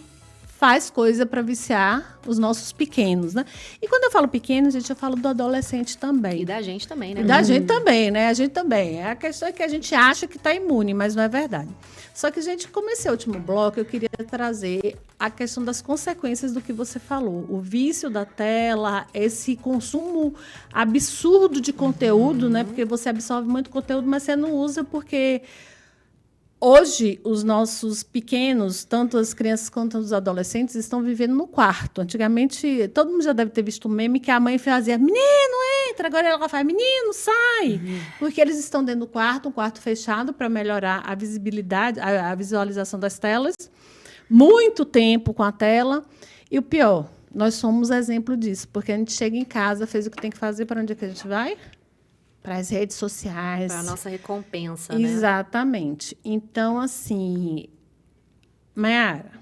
faz coisa para viciar os nossos pequenos, né? E quando eu falo pequeno, gente, eu falo do adolescente também. E da gente também, né? E da gente também, né? A gente também. A questão é que a gente acha que está imune, mas não é verdade. Só que, gente, como esse último bloco, eu queria trazer a questão das consequências do que você falou. O vício da tela, esse consumo absurdo de conteúdo, né? Porque você absorve muito conteúdo, mas você não usa porque... Hoje, os nossos pequenos, tanto as crianças quanto os adolescentes, estão vivendo no quarto. Antigamente, todo mundo já deve ter visto um meme que a mãe fazia, menino, entra. Agora ela faz, menino, sai. Porque eles estão dentro do quarto, um quarto fechado, para melhorar a visibilidade, a visualização das telas. Muito tempo com a tela. E o pior, nós somos exemplo disso, porque a gente chega em casa, fez o que tem que fazer, para onde é que a gente vai? Para as redes sociais. Para a nossa recompensa, né? Exatamente. Então, assim, Mayara,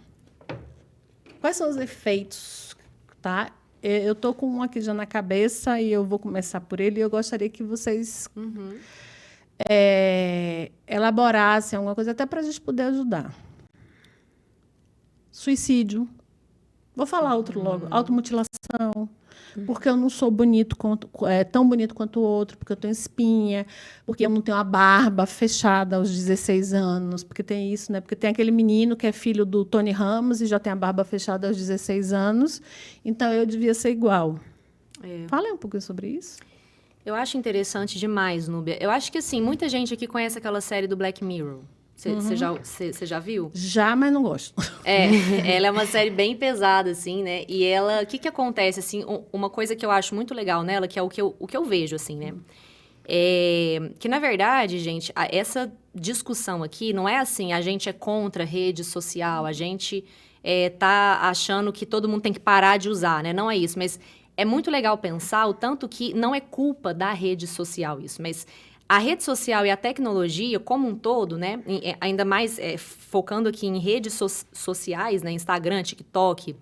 quais são os efeitos, tá? Eu estou com um aqui já na cabeça e eu vou começar por ele e eu gostaria que vocês elaborassem alguma coisa, até para a gente poder ajudar. Suicídio. Vou falar outro logo. Automutilação. Porque eu não sou tão bonito quanto o outro, porque eu tenho espinha, porque eu não tenho a barba fechada aos 16 anos, porque tem isso, né? Porque tem aquele menino que é filho do Tony Ramos e já tem a barba fechada aos 16 anos, então eu devia ser igual. Fala um pouquinho sobre isso. Eu acho interessante demais, Núbia. Eu acho que, assim, muita gente aqui conhece aquela série do Black Mirror. Você já viu? Já, mas não gosto. Ela é uma série bem pesada, assim, né? E ela... O que acontece, assim? Uma coisa que eu acho muito legal nela, que é o que eu vejo, assim, né? Que, na verdade, gente, essa discussão aqui não é assim, a gente é contra a rede social, a gente tá achando que todo mundo tem que parar de usar, né? Não é isso, mas é muito legal pensar o tanto que não é culpa da rede social isso, mas... A rede social e a tecnologia como um todo, né, ainda mais focando aqui em redes sociais, né, Instagram, TikTok,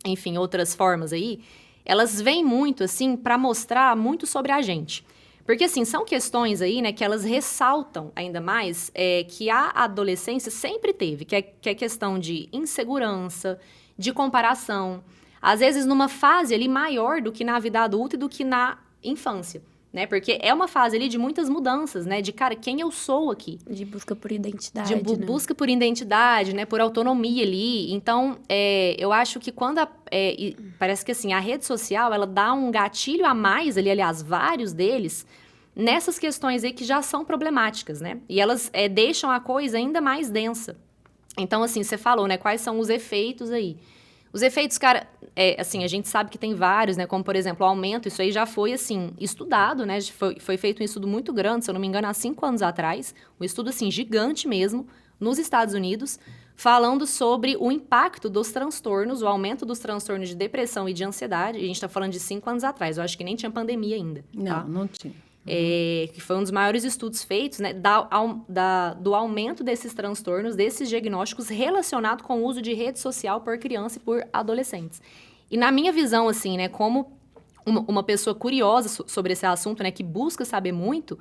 enfim, outras formas aí, elas vêm muito, assim, para mostrar muito sobre a gente. Porque, assim, são questões aí, né, que elas ressaltam ainda mais que a adolescência sempre teve, que é questão de insegurança, de comparação, às vezes numa fase ali maior do que na vida adulta e do que na infância. Né? Porque é uma fase ali de muitas mudanças, né? De, cara, quem eu sou aqui. De busca por identidade, De busca por identidade, né? Por autonomia ali. Então, eu acho que quando... parece que, assim, a rede social, ela dá um gatilho a mais ali, aliás, vários deles, nessas questões aí que já são problemáticas, né? E elas deixam a coisa ainda mais densa. Então, assim, você falou, né? Quais são os efeitos aí? Os efeitos, cara, assim, a gente sabe que tem vários, né? Como, por exemplo, o aumento, isso aí já foi, assim, estudado, né? Foi feito um estudo muito grande, se eu não me engano, há 5 anos atrás. Um estudo, assim, gigante mesmo, nos Estados Unidos, falando sobre o impacto dos transtornos, o aumento dos transtornos de depressão e de ansiedade. E a gente está falando de 5 anos atrás, eu acho que nem tinha pandemia ainda. Não, não tinha. Que foi um dos maiores estudos feitos, né, do aumento desses transtornos, desses diagnósticos relacionado com o uso de rede social por criança e por adolescentes. E na minha visão, assim, né, como uma pessoa curiosa sobre esse assunto, né, que busca saber muito,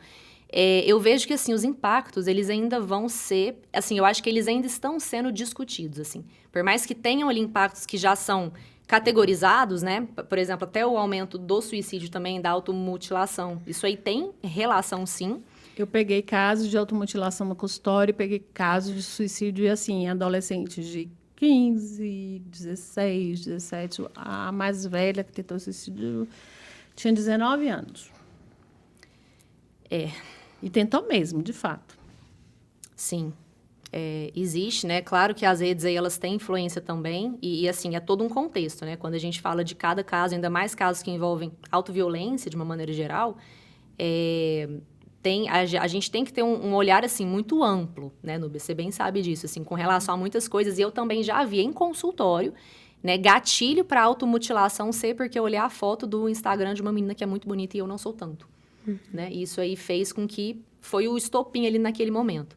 eu vejo que, assim, os impactos, eles ainda vão ser, assim, eu acho que eles ainda estão sendo discutidos, assim. Por mais que tenham ali impactos que já são categorizados, né, por exemplo, até o aumento do suicídio também, da automutilação, isso aí tem relação, sim. Eu peguei casos de automutilação no consultório, peguei casos de suicídio, assim, em adolescentes de 15, 16, 17. A mais velha que tentou suicídio tinha 19 anos. E tentou mesmo, de fato. Sim. Existe, né? Claro que as redes aí, elas têm influência também. E, assim, é todo um contexto, né? Quando a gente fala de cada caso, ainda mais casos que envolvem autoviolência, de uma maneira geral, a gente tem que ter um olhar, assim, muito amplo, né, Núbia? Você bem sabe disso, assim, com relação a muitas coisas. E eu também já vi em consultório, né, gatilho para automutilação ser porque eu olhei a foto do Instagram de uma menina que é muito bonita e eu não sou tanto, né? E isso aí fez com que foi o estopim ali naquele momento.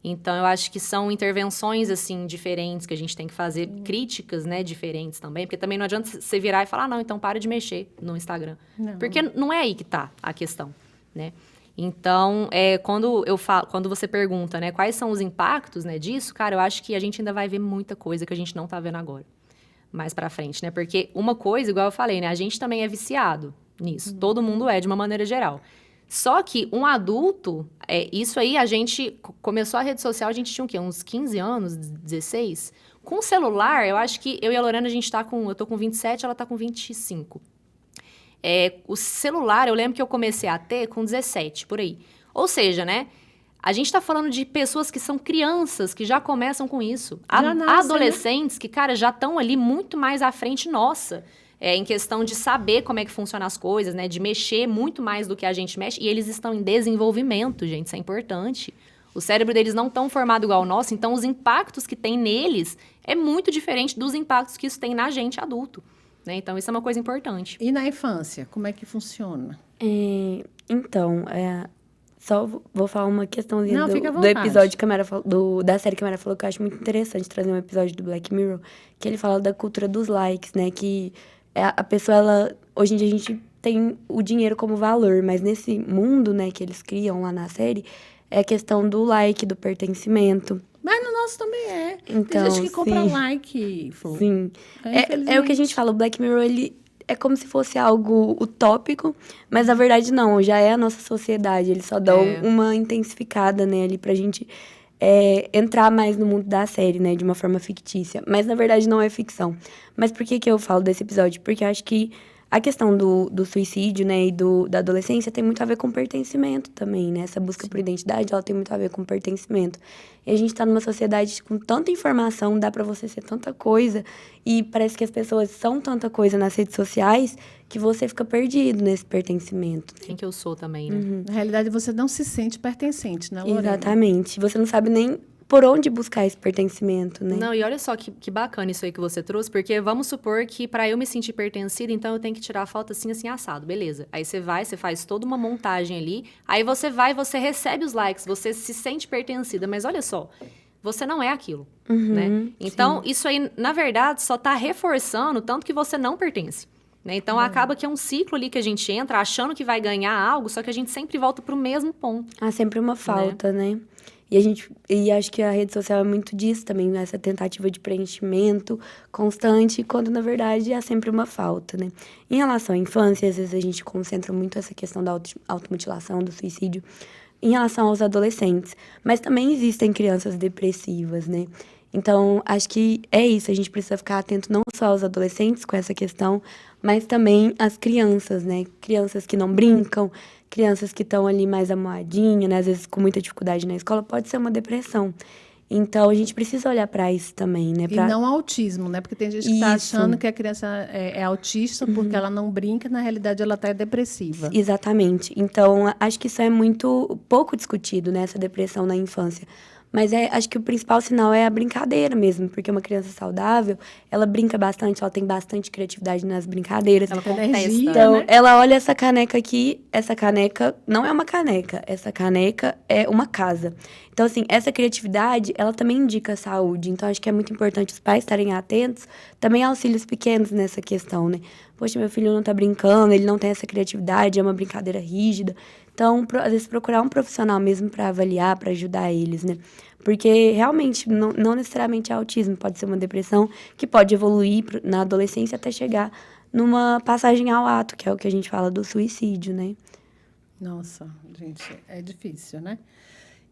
Então, eu acho que são intervenções, assim, diferentes que a gente tem que fazer, críticas, né, diferentes também, porque também não adianta você virar e falar, não, então para de mexer no Instagram. Não. Porque não é aí que tá a questão, né? Então, quando você pergunta, né, quais são os impactos, né, disso, cara, eu acho que a gente ainda vai ver muita coisa que a gente não tá vendo agora, mais pra frente, né? Porque uma coisa, igual eu falei, né, a gente também é viciado nisso. Todo mundo é, de uma maneira geral. Só que um adulto, isso aí, a gente começou a rede social, a gente tinha o quê? Uns 15 anos, 16? Com o celular, eu acho que eu e a Lorena, eu tô com 27, ela tá com 25. O celular, eu lembro que eu comecei a ter com 17, por aí. Ou seja, né? A gente tá falando de pessoas que são crianças, que já começam com isso. Já nascem, Adolescentes que, cara, já estão ali muito mais à frente nossa. Em questão de saber como é que funcionam as coisas, né? De mexer muito mais do que a gente mexe. E eles estão em desenvolvimento, gente. Isso é importante. O cérebro deles não tão formado igual ao nosso. Então, os impactos que tem neles é muito diferente dos impactos que isso tem na gente adulto, né? Então, isso é uma coisa importante. E na infância, como é que funciona? Então, só vou falar uma questãozinha Não, fica à do vontade. episódio que a Mara falou, da série que a Mara falou, que eu acho muito interessante trazer um episódio do Black Mirror, que ele fala da cultura dos likes, né? Que a pessoa, hoje em dia a gente tem o dinheiro como valor, mas nesse mundo, né, que eles criam lá na série, é a questão do like, do pertencimento. Mas no nosso também é. Então, Tem gente que compra sim. like, Flor. Sim. É o que a Infelizmente. gente fala, o Black Mirror, ele é como se fosse algo utópico, mas na verdade não, já é a nossa sociedade, eles só dão uma intensificada, né, ali pra gente entrar mais no mundo da série, né, de uma forma fictícia. Mas na verdade não é ficção. Mas por que eu falo desse episódio? Porque eu acho que a questão do suicídio, né, e da adolescência tem muito a ver com pertencimento também, né? Essa busca por identidade, ela tem muito a ver com pertencimento. E a gente tá numa sociedade com tanta informação, dá pra você ser tanta coisa, e parece que as pessoas são tanta coisa nas redes sociais que você fica perdido nesse pertencimento. Quem que eu sou também, né? Na realidade, você não se sente pertencente, né, Lorena? Exatamente. Você não sabe nem por onde buscar esse pertencimento, né? Não, e olha só que bacana isso aí que você trouxe, porque vamos supor que para eu me sentir pertencida, então eu tenho que tirar a foto assim, assim, assado, beleza. Aí você faz toda uma montagem ali, aí você recebe os likes, você se sente pertencida, mas olha só, você não é aquilo, né? Então, isso aí, na verdade, só tá reforçando tanto que você não pertence. Né? Então, acaba que é um ciclo ali que a gente entra achando que vai ganhar algo, só que a gente sempre volta pro mesmo ponto. Há sempre uma falta, né? E acho que a rede social é muito disso também, essa tentativa de preenchimento constante, quando na verdade há sempre uma falta, né? Em relação à infância, às vezes a gente concentra muito essa questão da automutilação, do suicídio, em relação aos adolescentes. Mas também existem crianças depressivas, né? Então, acho que é isso, a gente precisa ficar atento não só aos adolescentes com essa questão, mas também às crianças, né? Crianças que não brincam, crianças que estão ali mais amuadinhas, né? Às vezes com muita dificuldade na escola, pode ser uma depressão. Então, a gente precisa olhar para isso também, né? E não autismo, né? Porque tem gente que está Isso. achando que a criança é autista porque ela não brinca, na realidade ela está depressiva. Exatamente. Então, acho que isso é muito pouco discutido, né? Essa depressão na infância. Mas acho que o principal sinal é a brincadeira mesmo, porque uma criança saudável, ela brinca bastante, ela tem bastante criatividade nas brincadeiras. Ela Muita contesta. energia, Então, né? ela olha essa caneca aqui, essa caneca não é uma caneca, essa caneca é uma casa. Então, assim, essa criatividade, ela também indica saúde. Então, acho que é muito importante os pais estarem atentos, também aos filhos pequenos nessa questão, né? Poxa, meu filho não tá brincando, ele não tem essa criatividade, é uma brincadeira rígida. Então, às vezes, procurar um profissional mesmo para avaliar, para ajudar eles, né? Porque, realmente, não necessariamente é autismo, pode ser uma depressão que pode evoluir na adolescência até chegar numa passagem ao ato, que é o que a gente fala do suicídio, né? Nossa, gente, é difícil, né?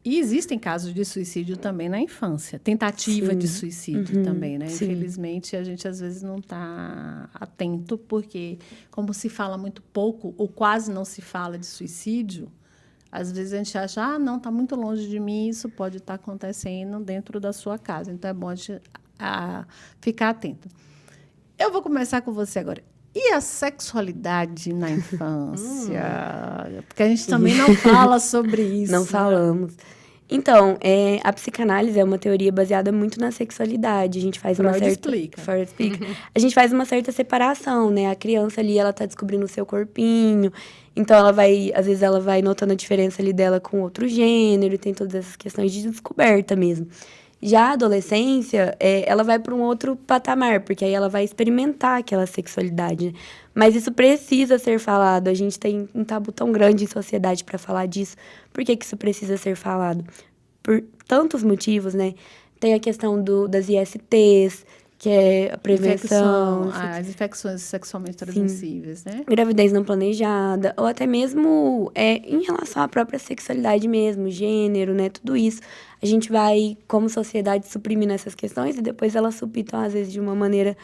E existem casos de suicídio também na infância, tentativa Sim. de suicídio também, né? Sim. Infelizmente, a gente às vezes não está atento, porque como se fala muito pouco, ou quase não se fala de suicídio, às vezes a gente acha, ah, não, está muito longe de mim, isso pode estar acontecendo dentro da sua casa. Então, é bom a gente ficar atento. Eu vou começar com você agora. E a sexualidade na infância? Porque a gente também não fala sobre isso. Não falamos. Então, a psicanálise é uma teoria baseada muito na sexualidade. A gente faz uma Freud certa... explica. Freud explica. A gente faz uma certa separação, né? A criança ali, ela tá descobrindo o seu corpinho. Então, às vezes ela vai notando a diferença ali dela com outro gênero. Tem todas essas questões de descoberta mesmo. Já a adolescência, ela vai para um outro patamar, porque aí ela vai experimentar aquela sexualidade, né? Mas isso precisa ser falado. A gente tem um tabu tão grande em sociedade para falar disso. Por que isso precisa ser falado? Por tantos motivos, né? Tem a questão das ISTs, que é a prevenção, As infecções sexualmente transmissíveis, né? gravidez não planejada, ou até mesmo em relação à própria sexualidade mesmo, gênero, né? Tudo isso. A gente vai, como sociedade, suprimindo essas questões e depois elas subitam, às vezes, de uma maneira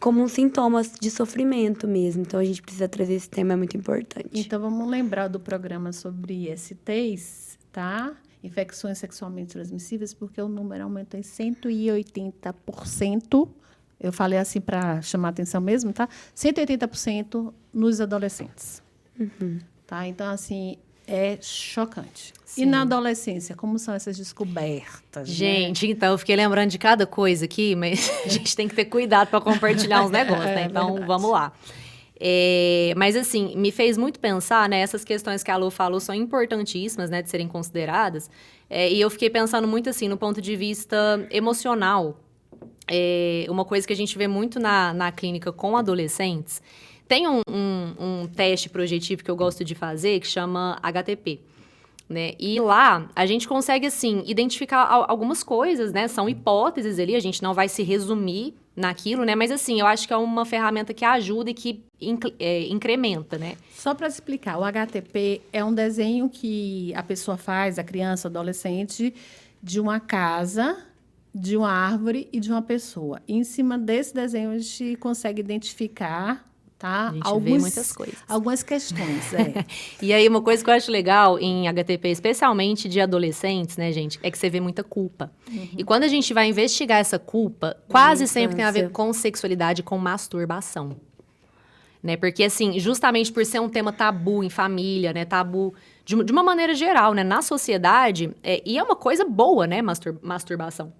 como um sintomas de sofrimento mesmo. Então, a gente precisa trazer esse tema, é muito importante. Então, vamos lembrar do programa sobre ISTs, tá? Infecções sexualmente transmissíveis, porque o número aumenta em 180%. Eu falei assim para chamar a atenção mesmo, tá? 180% nos adolescentes. Tá? Então, assim, é chocante. Sim. E na adolescência, como são essas descobertas? Gente, então, eu fiquei lembrando de cada coisa aqui, mas a gente tem que ter cuidado para compartilhar uns negócios, né? Então, verdade. vamos lá. Mas, assim, me fez muito pensar, né? Essas questões que a Lu falou são importantíssimas, né? De serem consideradas. E eu fiquei pensando muito, assim, no ponto de vista emocional. Uma coisa que a gente vê muito na clínica com adolescentes. Tem um teste projetivo que eu gosto de fazer, que chama HTP. Né? E lá, a gente consegue, assim, identificar algumas coisas, né? São hipóteses ali, a gente não vai se resumir naquilo, né? Mas, assim, eu acho que é uma ferramenta que ajuda e que incrementa, né? Só para explicar, o HTP é um desenho que a pessoa faz, a criança, adolescente, de uma casa, de uma árvore e de uma pessoa. E em cima desse desenho, a gente consegue identificar, tá? A gente vê muitas coisas. Algumas questões, E aí, uma coisa que eu acho legal em HTP, especialmente de adolescentes, né, gente, é que você vê muita culpa. E quando a gente vai investigar essa culpa, quase sempre tem a ver com sexualidade, com masturbação. Né? Porque, assim, justamente por ser um tema tabu em família, né, tabu de uma maneira geral, né, na sociedade, e é uma coisa boa, né, masturbação.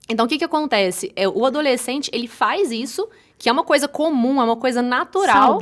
Então, o que acontece? O adolescente, ele faz isso, que é uma coisa comum, é uma coisa natural.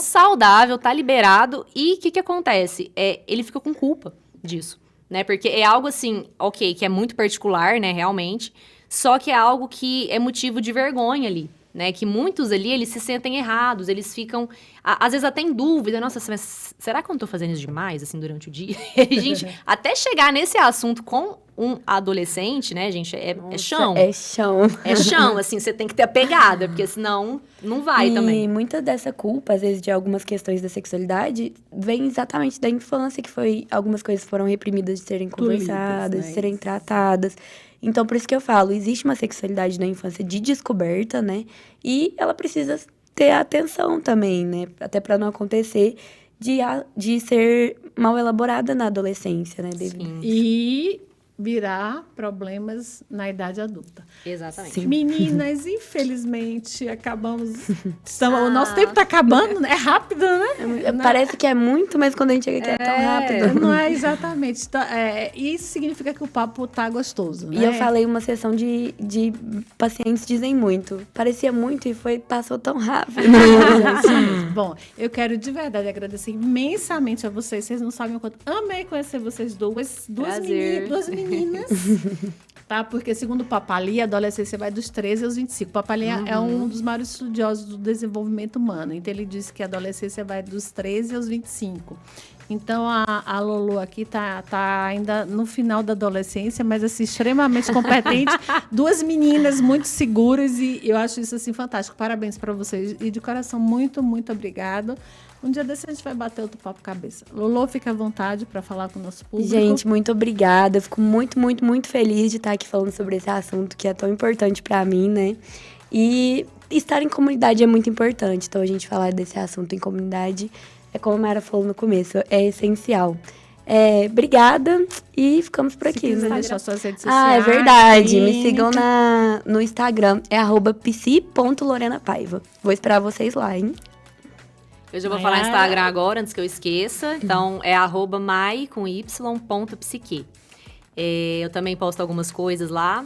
Saudável, tá liberado. E o que acontece? Ele fica com culpa disso, né? Porque é algo assim, ok, que é muito particular, né, realmente. Só que é algo que é motivo de vergonha ali, né? Que muitos ali, eles se sentem errados, eles ficam, às vezes até em dúvida. Nossa, mas será que eu não tô fazendo isso demais, assim, durante o dia? E a gente, até chegar nesse assunto com um adolescente, né, gente, Nossa, chão. É chão. É chão, assim, você tem que ter a pegada, porque senão não vai também. E muita dessa culpa, às vezes, de algumas questões da sexualidade, vem exatamente da infância, que algumas coisas foram reprimidas de serem conversadas, né? de serem tratadas. Então, por isso que eu falo, existe uma sexualidade na infância de descoberta, né? E ela precisa ter atenção também, né? Até para não acontecer de ser mal elaborada na adolescência, né? Sim. E virar problemas na idade adulta. Exatamente. Sim. Meninas, infelizmente, o nosso tempo está acabando, né? É rápido, né? Parece que é muito, mas quando a gente chega aqui é tão rápido. Não é exatamente. Então, isso significa que o papo tá gostoso, né? E eu falei uma sessão de pacientes dizem muito. Parecia muito e passou tão rápido. É isso mesmo. Bom, eu quero de verdade agradecer imensamente a vocês. Vocês não sabem o quanto. Amei conhecer vocês duas meninas. Tá? Porque, segundo o Papali, a adolescência vai dos 13 aos 25. O Papali é um dos maiores estudiosos do desenvolvimento humano. Então, ele disse que a adolescência vai dos 13 aos 25. Então, a Lolo aqui tá ainda no final da adolescência, mas assim, extremamente competente. Duas meninas muito seguras e eu acho isso assim fantástico. Parabéns para vocês. E de coração, muito, muito obrigado. Um dia desse a gente vai bater outro papo cabeça. Lolo, fica à vontade para falar com o nosso público. Gente, muito obrigada. Eu fico muito, muito, muito feliz de estar aqui falando sobre esse assunto que é tão importante para mim, né? E estar em comunidade é muito importante. Então, a gente falar desse assunto em comunidade é como a Mara falou no começo, é essencial. Obrigada e ficamos por aqui. Se quiser né? deixar suas redes sociais. É verdade. clínica. Me sigam no Instagram, é @psi.lorenapaiva. Vou esperar vocês lá, hein? Eu já vou falar no Instagram agora, antes que eu esqueça. Então, é @mai.psique. Eu também posto algumas coisas lá.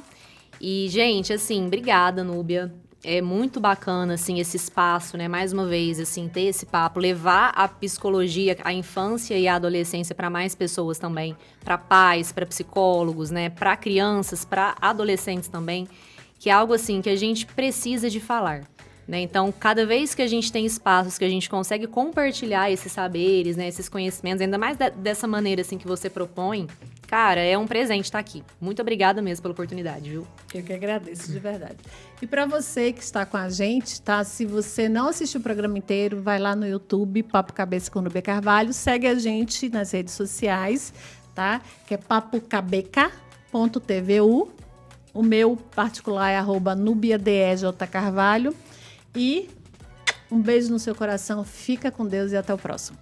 E, gente, assim, obrigada, Núbia. É muito bacana, assim, esse espaço, né? Mais uma vez, assim, ter esse papo, levar a psicologia, a infância e a adolescência para mais pessoas também, para pais, para psicólogos, né? Para crianças, para adolescentes também, que é algo, assim, que a gente precisa de falar, né? Então, cada vez que a gente tem espaços que a gente consegue compartilhar esses saberes, né? Esses conhecimentos, ainda mais dessa maneira, assim, que você propõe, cara, é um presente estar aqui. Muito obrigada mesmo pela oportunidade, viu? Eu que agradeço, de verdade. E para você que está com a gente, tá? Se você não assistiu o programa inteiro, vai lá no YouTube, Papo Cabeça com Núbia Carvalho. Segue a gente nas redes sociais, tá? Que é papocabeca.tvu. O meu particular é @nubiadejcarvalho. E um beijo no seu coração. Fica com Deus e até o próximo.